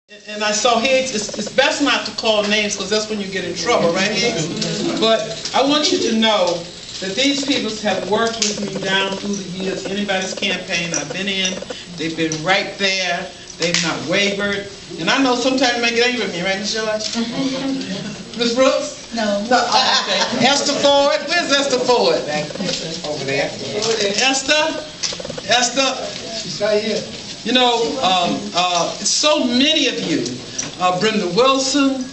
And I saw Higgs. It's best not to call names because that's when you get in trouble, right, Higgs? But I want you to know that these people have worked with me down through the years. Anybody's campaign I've been in, they've been right there. They've not wavered. And I know sometimes they may get angry with me, right, Miss George? Miss Brooks? No. Okay. Esther Ford? Where's Esther Ford? Over there. Esther? She's right here. You know, so many of you, Brenda Wilson,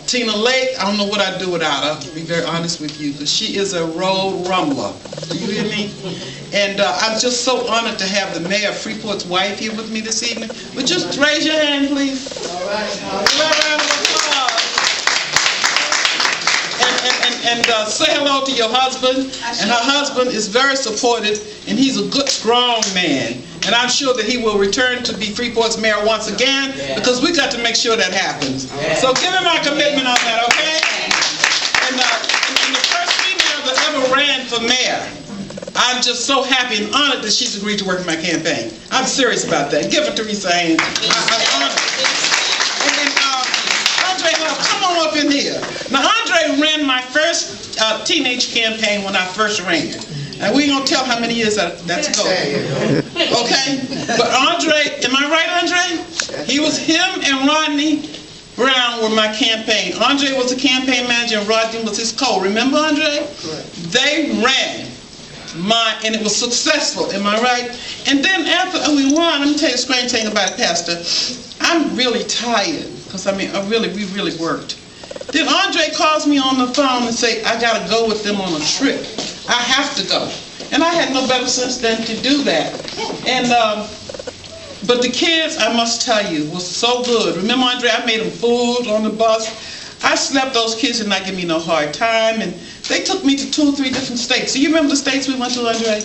Tina Lake, I don't know what I'd do without her, to be very honest with you, because she is a road rumbler. Do you hear me? And I'm just so honored to have the mayor of Freeport's wife here with me this evening. Would you just raise your hand, please? All right. Round of applause. And say hello to your husband. And her husband is very supportive, and he's a good, strong man. And I'm sure that he will return to be Freeport's mayor once again, because we got to make sure that happens. So give him our commitment on that, okay? And the first female that ever ran for mayor, I'm just so happy and honored that she's agreed to work in my campaign. I'm serious about that. Give her Teresa Haynes. I'm honored. And then Andre, come on up in here. Now, Andre ran my first teenage campaign when I first ran. And we ain't gonna tell how many years that's ago. Okay? But Andre, am I right, Andre? He was him and Rodney Brown were my campaign. Andre was the campaign manager and Rodney was his co. Remember, Andre? They ran and it was successful, am I right? And then after we won, let me tell you a strange thing about it, Pastor. I'm really tired, because we really worked. Then Andre calls me on the phone and say, I gotta go with them on a trip. I have to go. And I had no better sense than to do that. And but the kids, I must tell you, was so good. Remember, Andre, I made them food on the bus. I slept. Those kids did not give me no hard time. And they took me to 2 or 3 different states. Do you remember the states we went to, Andre?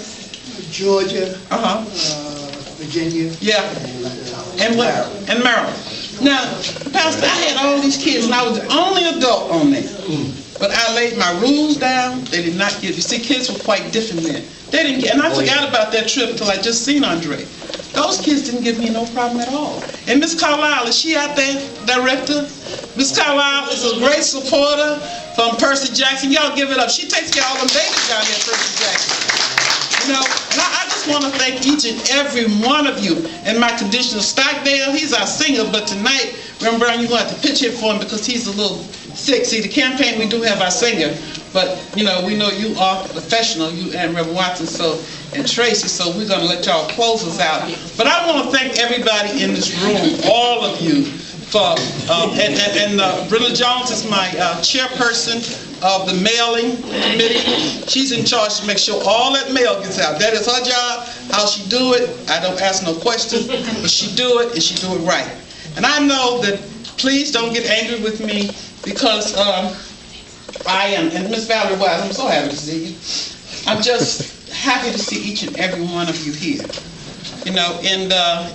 Georgia. Virginia. Yeah. And Maryland. Now, Pastor, I had all these kids, and I was the only adult on there. But I laid my rules down. They did not give. You see, kids were quite different then. They didn't get, and I forgot about that trip until I just seen Andre. Those kids didn't give me no problem at all. And Miss Carlisle, is she out there, director? Miss Carlisle is a great supporter from Percy Jackson. Y'all give it up. She takes care of all them babies down here at Percy Jackson. You know, and I just want to thank each and every one of you. And my conditioner, Stockdale, he's our singer, but tonight, Reverend Brown, you're going to have to pitch it for him because he's a little sick. See, the campaign, we do have our singer, but, you know, we know you are professional, you and Reverend Watson, and Tracy, so we're going to let y'all close us out. But I want to thank everybody in this room, all of you, for, Brenda Jones is my chairperson of the mailing committee. She's in charge to make sure all that mail gets out. That is her job. How she do it, I don't ask no questions, but she do it, and she do it right. And I know that, please don't get angry with me, because I am, and Miss Valerie Wise, I'm so happy to see you. I'm just happy to see each and every one of you here. You know, and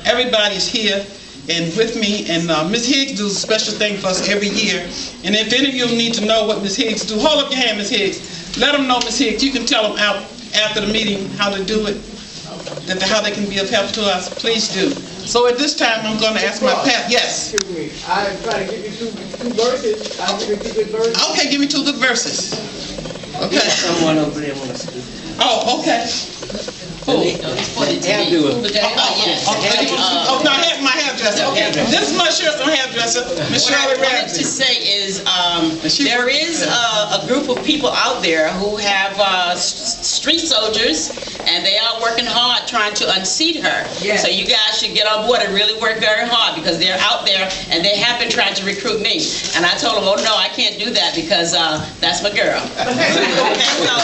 everybody's here and with me, and Ms. Higgs does a special thing for us every year. And if any of you need to know what Ms. Higgs do, hold up your hand, Ms. Higgs. Let them know, Ms. Higgs. You can tell them out after the meeting how to do it, how they can be of help to us. Please do. So at this time, I'm going to ask my Pat. Yes. Excuse me. I try to give you two verses. I'll give you 2 good verses. Okay, give me 2 good verses. Okay. Someone over there want to speak. Oh, okay. Who? Oh, no, my hairdresser. Okay. This is my hairdresser, Miss Shirley What I wanted to say is there is a group of people out there who have street soldiers, and they are working hard trying to unseat her. So you guys should get on board and really work very hard, because they're out there and they have been trying to recruit me. And I told them, oh no, I can't do that because that's my girl. Okay, so